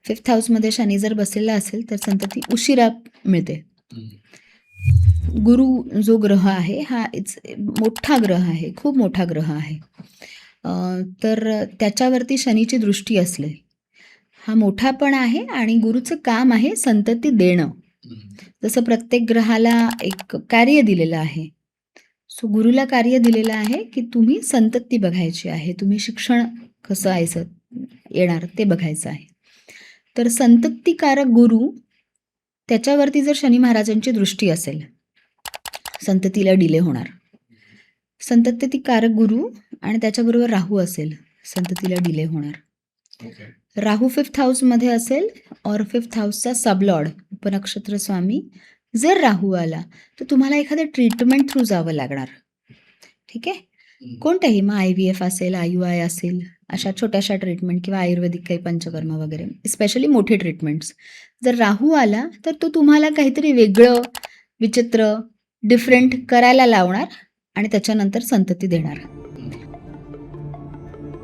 5th हाऊसमध्ये शनी जर बसलेला असेल तर संतती उशिरा मिळते. गुरु जो ग्रह आहे हा मोठा ग्रह आहे, खूप मोठा ग्रह आहे. तर त्याच्यावरती शनीची दृष्टी असले, हा मोठा पण आहे आणि गुरुचं काम आहे संतती देणं. जसं प्रत्येक ग्रहाला एक कार्य दिलेलं आहे, सो गुरुला कार्य दिलेलं आहे की तुम्ही संतती बघायची आहे, तुम्ही शिक्षण कसं येणार ते बघायचं आहे. तर संततिकारक गुरु त्याच्यावरती जर शनी महाराजांची दृष्टी असेल, संततीला डिले होणार. संततिकारक गुरु आणि त्याच्याबरोबर राहू असेल, संततीला डिले होणार. राहू 5th हाऊसमध्ये असेल और 5th हाऊसचा सबलॉर्ड उपनक्षत्र स्वामी जर राहू आला तर तुम्हाला एखाद्या ट्रीटमेंट थ्रू जावं लागणार. ठीक आहे, कोणत्याही, मग IVF असेल, IUI असेल, अशा छोट्याशा ट्रीटमेंट किंवा आयुर्वेदिक काही पंचकर्म वगैरे, स्पेशली मोठे ट्रीटमेंट्स. जर राहू आला तर तो तुम्हाला काहीतरी वेगळं, विचित्र, डिफरंट करायला लावणार आणि त्याच्यानंतर संतती देणार.